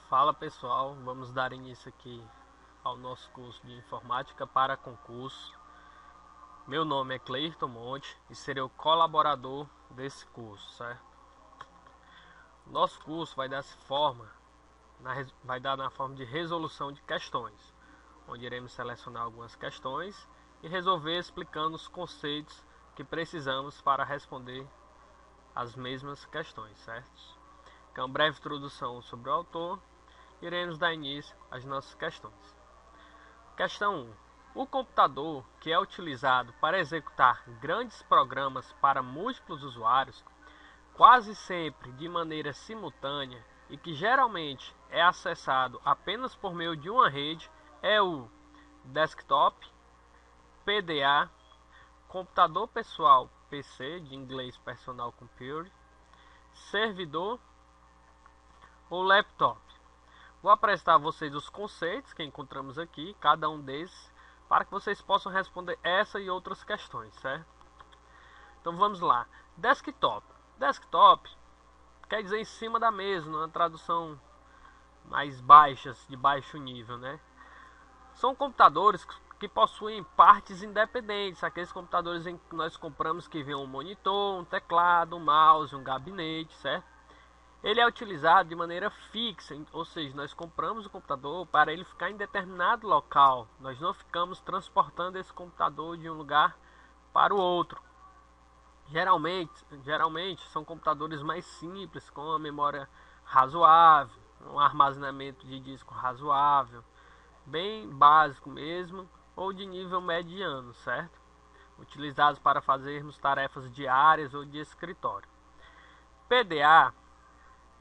Fala pessoal, vamos dar início aqui ao nosso curso de Informática para Concurso. Meu nome é Cleirton Monte e serei o colaborador desse curso, certo? Nosso curso vai dar na forma de resolução de questões, onde iremos selecionar algumas questões e resolver explicando os conceitos que precisamos para responder as mesmas questões, certo? Então, uma breve introdução sobre o autor. Iremos dar início às nossas questões. Questão 1. O computador que é utilizado para executar grandes programas para múltiplos usuários, quase sempre de maneira simultânea e que geralmente é acessado apenas por meio de uma rede, é o desktop, PDA, computador pessoal PC, de inglês Personal Computer, servidor ou laptop. Vou apresentar a vocês os conceitos que encontramos aqui, cada um desses, para que vocês possam responder essa e outras questões, certo? Então vamos lá. Desktop. Desktop quer dizer em cima da mesa, numa tradução mais baixa, de baixo nível, né? São computadores que possuem partes independentes, aqueles computadores em que nós compramos que vem um monitor, um teclado, um mouse, um gabinete, certo? Ele é utilizado de maneira fixa, ou seja, nós compramos o computador para ele ficar em determinado local. Nós não ficamos transportando esse computador de um lugar para o outro. Geralmente são computadores mais simples, com uma memória razoável, um armazenamento de disco razoável, bem básico mesmo, ou de nível mediano, certo? Utilizados para fazermos tarefas diárias ou de escritório. PDA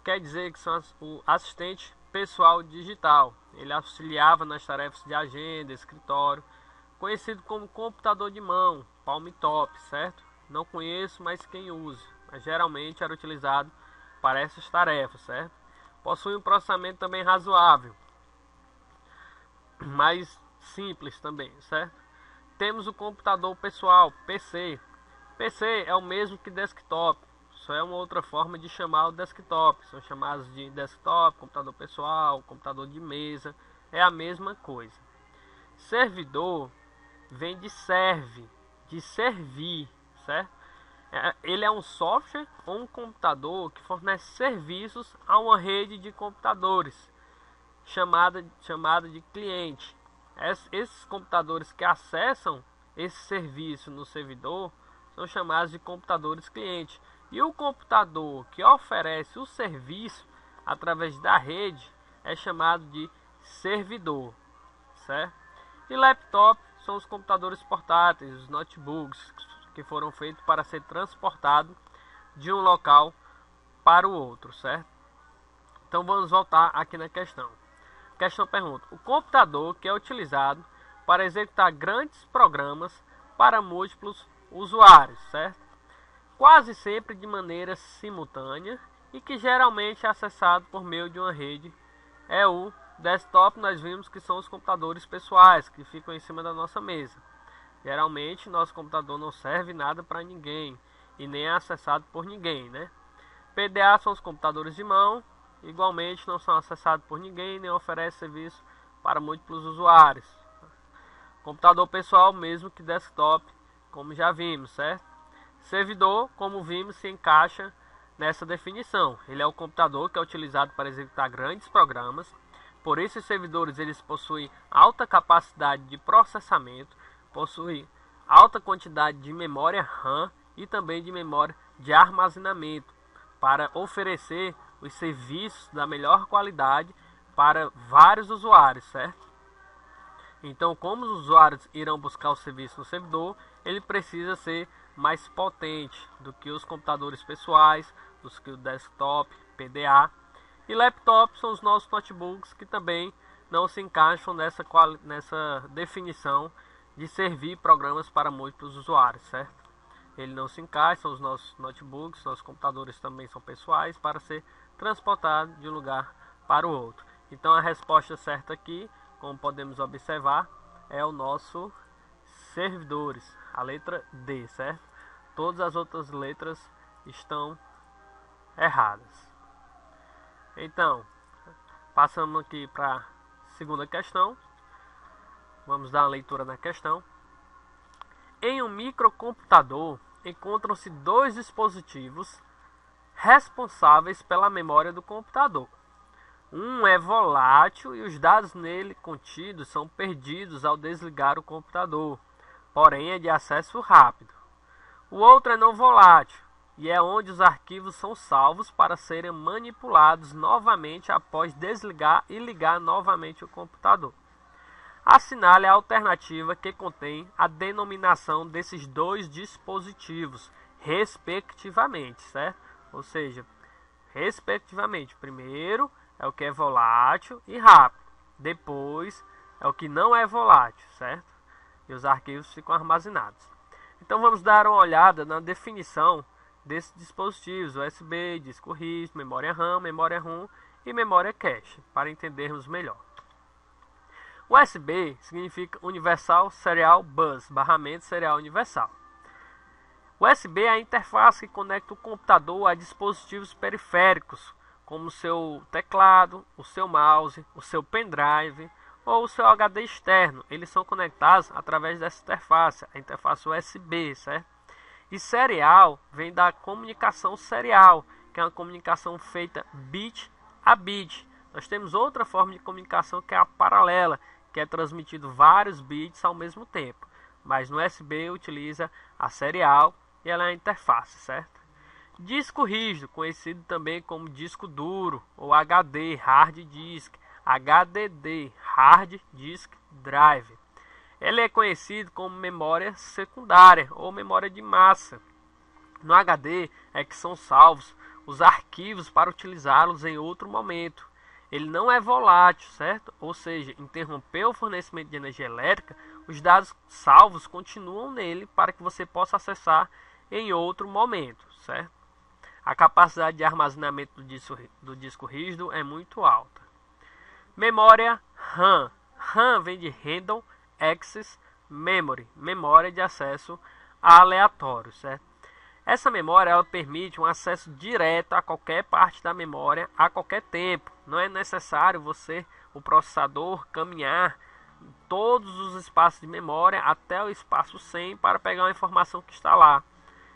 quer dizer que são o assistente pessoal digital. Ele auxiliava nas tarefas de agenda, escritório, conhecido como computador de mão, palm top, certo? Não conheço, mas quem usa. Mas geralmente era utilizado para essas tarefas, certo? Possui um processamento também razoável, mais simples também, certo? Temos o computador pessoal, PC. PC é o mesmo que desktop. Só é uma outra forma de chamar o desktop. São chamados de desktop, computador pessoal, computador de mesa. É a mesma coisa. Servidor vem de serve, de servir, certo? Ele é um software ou um computador que fornece serviços a uma rede de computadores, chamada de cliente. Esses computadores que acessam esse serviço no servidor são chamados de computadores cliente. E o computador que oferece o serviço através da rede é chamado de servidor, certo? E laptop são os computadores portáteis, os notebooks, que foram feitos para ser transportados de um local para o outro, certo? Então vamos voltar aqui na questão. A questão pergunta: o computador que é utilizado para executar grandes programas para múltiplos usuários, certo? Quase sempre de maneira simultânea e que geralmente é acessado por meio de uma rede, é o desktop. Nós vimos que são os computadores pessoais que ficam em cima da nossa mesa. Geralmente nosso computador não serve nada para ninguém e nem é acessado por ninguém, né? PDA são os computadores de mão, igualmente não são acessados por ninguém nem oferecem serviço para múltiplos usuários. Computador pessoal mesmo que desktop, como já vimos, certo? Servidor, como vimos, se encaixa nessa definição. Ele é o computador que é utilizado para executar grandes programas. Por isso, os servidores eles possuem alta capacidade de processamento, possuem alta quantidade de memória RAM e também de memória de armazenamento para oferecer os serviços da melhor qualidade para vários usuários, certo? Então, como os usuários irão buscar o serviço no servidor, ele precisa ser mais potente do que os computadores pessoais, do que o desktop, PDA. E laptop são os nossos notebooks que também não se encaixam nessa definição de servir programas para múltiplos usuários, certo? Ele não se encaixa, são os nossos notebooks, nossos computadores também são pessoais para ser transportado de um lugar para o outro. Então a resposta certa aqui, como podemos observar, é o nosso servidores, a letra D, certo? Todas as outras letras estão erradas. Então, Passamos aqui para a segunda questão. Vamos dar uma leitura na questão. Em um microcomputador encontram-se dois dispositivos responsáveis pela memória do computador. Um é volátil e os dados nele contidos são perdidos ao desligar o computador, porém é de acesso rápido. O outro é não volátil e é onde os arquivos são salvos para serem manipulados novamente após desligar e ligar novamente o computador. Assinale a alternativa que contém a denominação desses dois dispositivos, respectivamente, certo? Ou seja, respectivamente, primeiro é o que é volátil e rápido, depois é o que não é volátil, certo? E os arquivos ficam armazenados. Então vamos dar uma olhada na definição desses dispositivos, USB, disco rígido, memória RAM, memória ROM e memória cache, para entendermos melhor. USB significa Universal Serial Bus, barramento serial universal. USB é a interface que conecta o computador a dispositivos periféricos, como o seu teclado, o seu mouse, o seu pendrive ou o seu HD externo. Eles são conectados através dessa interface, a interface USB, certo? E serial vem da comunicação serial, que é uma comunicação feita bit a bit. Nós temos outra forma de comunicação que é a paralela, que é transmitido vários bits ao mesmo tempo. Mas no USB utiliza a serial e ela é a interface, certo? Disco rígido, conhecido também como disco duro ou HD, Hard Disk, HDD, Hard Disk Drive. Ele é conhecido como memória secundária ou memória de massa. No HD é que são salvos os arquivos para utilizá-los em outro momento. Ele não é volátil, certo? Ou seja, interrompeu o fornecimento de energia elétrica, os dados salvos continuam nele para que você possa acessar em outro momento, certo? A capacidade de armazenamento do disco rígido é muito alta. Memória RAM. RAM vem de Random Access Memory, memória de acesso aleatório, certo? Essa memória ela permite um acesso direto a qualquer parte da memória a qualquer tempo. Não é necessário o processador, caminhar todos os espaços de memória até o espaço 100 para pegar uma informação que está lá.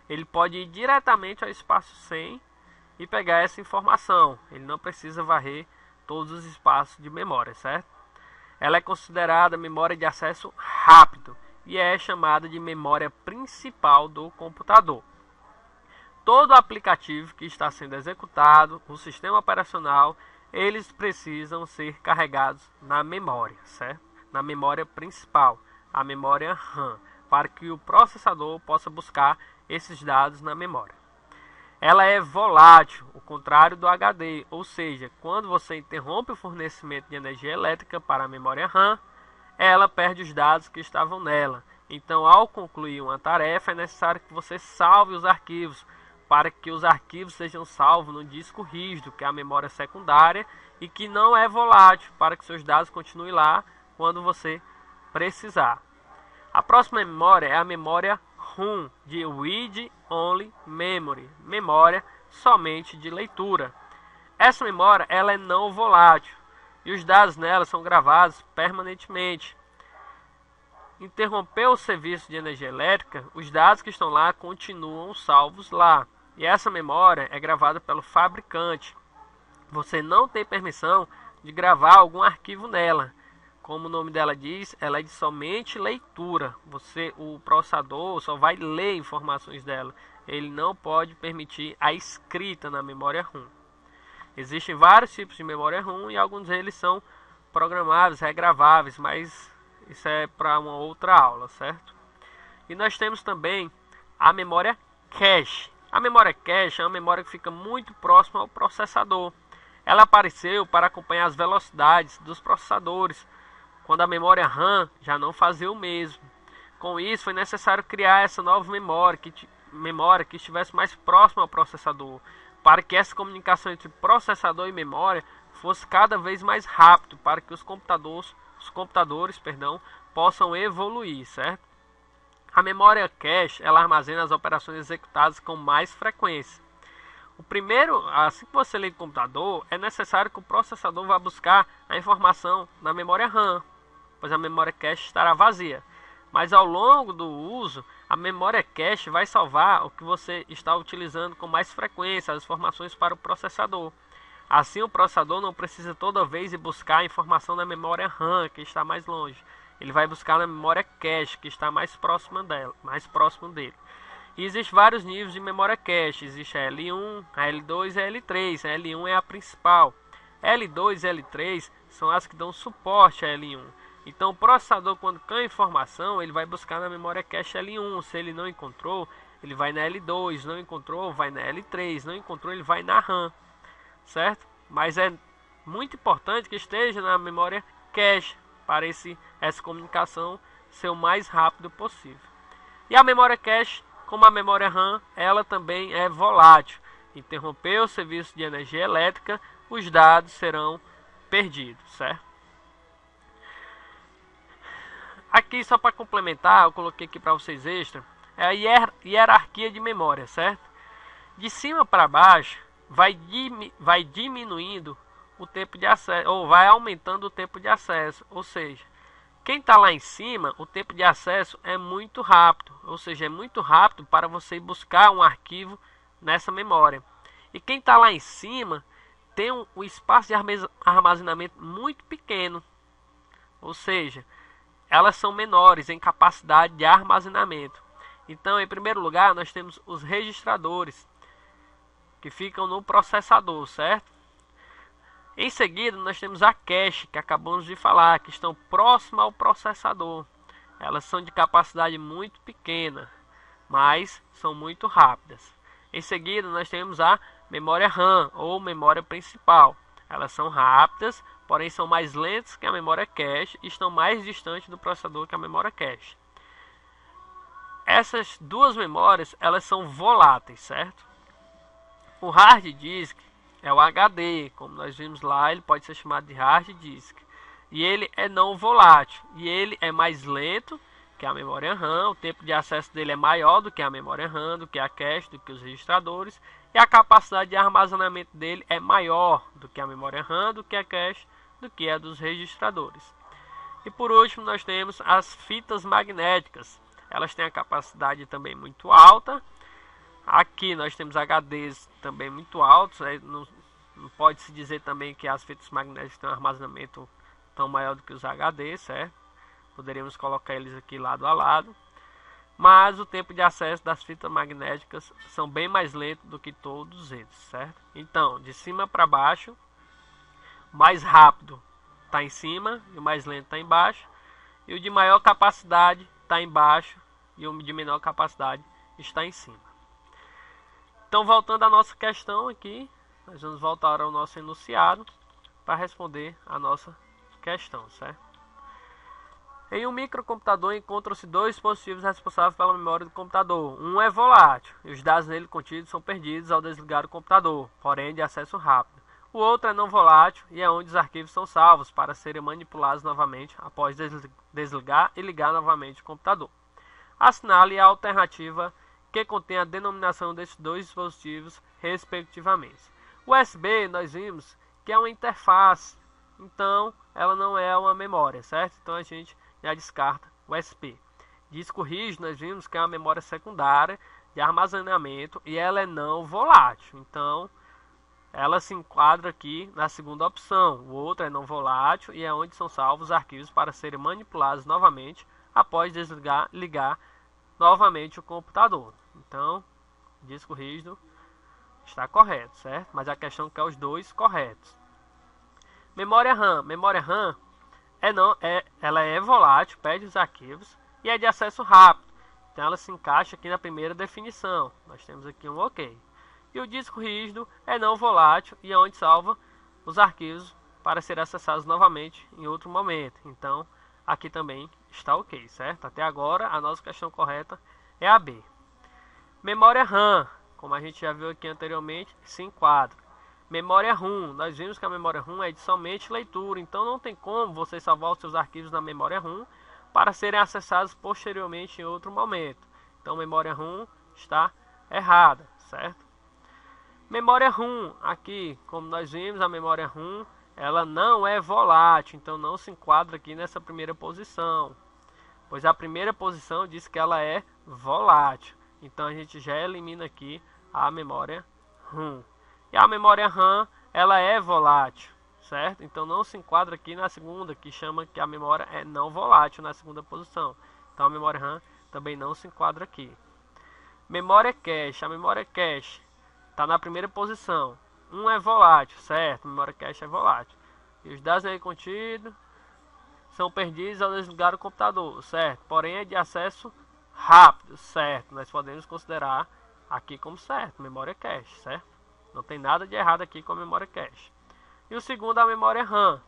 Ele pode ir diretamente ao espaço 100 e pegar essa informação. Ele não precisa varrer todos os espaços de memória, certo? Ela é considerada memória de acesso rápido e é chamada de memória principal do computador. Todo aplicativo que está sendo executado, o sistema operacional, eles precisam ser carregados na memória, certo? Na memória principal, a memória RAM, para que o processador possa buscar esses dados na memória. Ela é volátil, o contrário do HD, ou seja, quando você interrompe o fornecimento de energia elétrica para a memória RAM, ela perde os dados que estavam nela. Então, ao concluir uma tarefa, é necessário que você salve os arquivos, para que os arquivos sejam salvos no disco rígido, que é a memória secundária, e que não é volátil, para que seus dados continuem lá quando você precisar. A próxima memória é a memória ROM, de Read Only Memory, memória somente de leitura. Essa memória ela é não volátil e os dados nela são gravados permanentemente. Interrompeu o serviço de energia elétrica, os dados que estão lá continuam salvos lá. E essa memória é gravada pelo fabricante. Você não tem permissão de gravar algum arquivo nela. Como o nome dela diz, ela é de somente leitura. O processador só vai ler informações dela. Ele não pode permitir a escrita na memória ROM. Existem vários tipos de memória ROM e alguns deles são programáveis, regraváveis, mas isso é para uma outra aula, certo? E nós temos também a memória cache. A memória cache é uma memória que fica muito próxima ao processador. Ela apareceu para acompanhar as velocidades dos processadores, quando a memória RAM já não fazia o mesmo. Com isso, foi necessário criar essa nova memória que estivesse mais próxima ao processador, para que essa comunicação entre processador e memória fosse cada vez mais rápido, para que os computadores possam evoluir, certo? A memória cache ela armazena as operações executadas com mais frequência. O primeiro, assim que você liga o computador, é necessário que o processador vá buscar a informação na memória RAM, pois a memória cache estará vazia. Mas ao longo do uso, a memória cache vai salvar o que você está utilizando com mais frequência, as informações para o processador. Assim, o processador não precisa toda vez ir buscar a informação na memória RAM, que está mais longe. Ele vai buscar na memória cache, que está mais próximo dele. E existem vários níveis de memória cache. Existe a L1, a L2 e a L3. A L1 é a principal. L2 e L3 são as que dão suporte a L1. Então, o processador, quando quer informação, ele vai buscar na memória cache L1. Se ele não encontrou, ele vai na L2. Não encontrou, vai na L3. Não encontrou, ele vai na RAM. Certo? Mas é muito importante que esteja na memória cache para essa comunicação ser o mais rápido possível. E a memória cache, como a memória RAM, ela também é volátil. Interromper o serviço de energia elétrica, os dados serão perdidos, certo? Aqui, só para complementar, eu coloquei aqui para vocês extra, é a hierarquia de memória, certo? De cima para baixo, vai diminuindo o tempo de acesso, ou vai aumentando o tempo de acesso, ou seja, quem está lá em cima, o tempo de acesso é muito rápido, ou seja, é muito rápido para você buscar um arquivo nessa memória. E quem está lá em cima tem um espaço de armazenamento muito pequeno, ou seja, elas são menores em capacidade de armazenamento. Então, em primeiro lugar, nós temos os registradores, que ficam no processador, certo? Em seguida, nós temos a cache, que acabamos de falar, que estão próximas ao processador. Elas são de capacidade muito pequena, mas são muito rápidas. Em seguida, nós temos a memória RAM, ou memória principal. Elas são rápidas, porém são mais lentas que a memória cache e estão mais distantes do processador que a memória cache. Essas duas memórias, elas são voláteis, certo? O hard disk é o HD, como nós vimos lá, ele pode ser chamado de hard disk. E ele é não volátil, e ele é mais lento que a memória RAM, o tempo de acesso dele é maior do que a memória RAM, do que a cache, do que os registradores, e a capacidade de armazenamento dele é maior do que a memória RAM, do que a cache, do que a dos registradores. E por último, nós temos as fitas magnéticas. Elas têm a capacidade também muito alta. Aqui nós temos HDs também muito altos, não pode-se dizer também que as fitas magnéticas têm um armazenamento tão maior do que os HDs, certo? Poderíamos colocar eles aqui lado a lado. Mas o tempo de acesso das fitas magnéticas são bem mais lento do que todos eles, certo? Então, de cima para baixo, o mais rápido está em cima e o mais lento está embaixo. E o de maior capacidade está embaixo e o de menor capacidade está em cima. Então, voltando à nossa questão aqui, nós vamos voltar ao nosso enunciado para responder a nossa questão, certo? Em um microcomputador encontram-se dois dispositivos responsáveis pela memória do computador. Um é volátil e os dados nele contidos são perdidos ao desligar o computador, porém de acesso rápido. O outro é não volátil e é onde os arquivos são salvos para serem manipulados novamente após desligar e ligar novamente o computador. Assinale a alternativa que contém a denominação desses dois dispositivos, respectivamente. O USB, nós vimos que é uma interface, então ela não é uma memória, certo? Então a gente já descarta o USB. Disco rígido, nós vimos que é uma memória secundária de armazenamento e ela é não volátil, então ela se enquadra aqui na segunda opção. O outro é não volátil e é onde são salvos os arquivos para serem manipulados novamente após desligar e ligar novamente o computador. Então, disco rígido está correto, certo? Mas a questão quer os dois corretos. Memória RAM. Memória RAM ela é volátil, perde os arquivos e é de acesso rápido. Então ela se encaixa aqui na primeira definição. Nós temos aqui um OK. E o disco rígido é não volátil e é onde salva os arquivos para serem acessados novamente em outro momento. Então, aqui também está OK, certo? Até agora, a nossa questão correta é a B. Memória RAM, como a gente já viu aqui anteriormente, se enquadra. Memória ROM, nós vimos que a memória ROM é de somente leitura, então não tem como você salvar os seus arquivos na memória ROM para serem acessados posteriormente em outro momento. Então, memória ROM está errada, certo? Memória RAM, aqui, como nós vimos, a memória RAM, ela não é volátil, então não se enquadra aqui nessa primeira posição, pois a primeira posição diz que ela é volátil, então a gente já elimina aqui a memória RAM. E a memória RAM, ela é volátil, certo? Então não se enquadra aqui na segunda, que chama que a memória é não volátil na segunda posição, então a memória RAM também não se enquadra aqui. Memória cache, a memória cache está na primeira posição. É volátil, certo? A memória cache é volátil. E os dados aí contidos são perdidos ao desligar o computador, certo? Porém é de acesso rápido, certo? Nós podemos considerar aqui como certo, memória cache, certo? Não tem nada de errado aqui com a memória cache. E o segundo é a memória RAM.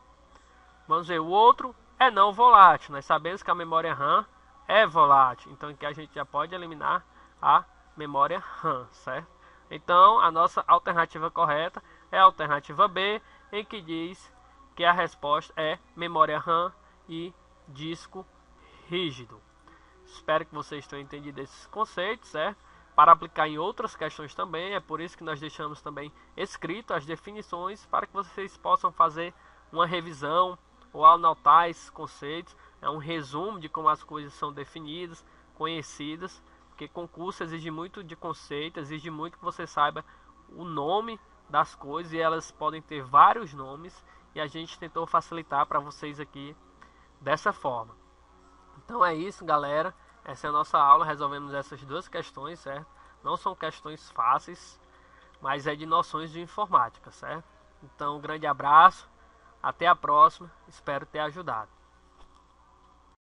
Vamos ver, o outro é não volátil. Nós sabemos que a memória RAM é volátil, então aqui a gente já pode eliminar a memória RAM, certo? Então, a nossa alternativa correta é a alternativa B, em que diz que a resposta é memória RAM e disco rígido. Espero que vocês tenham entendido esses conceitos, certo? Para aplicar em outras questões também, é por isso que nós deixamos também escrito as definições, para que vocês possam fazer uma revisão ou anotar esses conceitos. É um resumo de como as coisas são definidas, conhecidas, porque concurso exige muito de conceito, exige muito que você saiba o nome das coisas, e elas podem ter vários nomes, e a gente tentou facilitar para vocês aqui dessa forma. Então é isso, galera, essa é a nossa aula, resolvemos essas duas questões, certo? Não são questões fáceis, mas é de noções de informática, certo? Então um grande abraço, até a próxima, espero ter ajudado.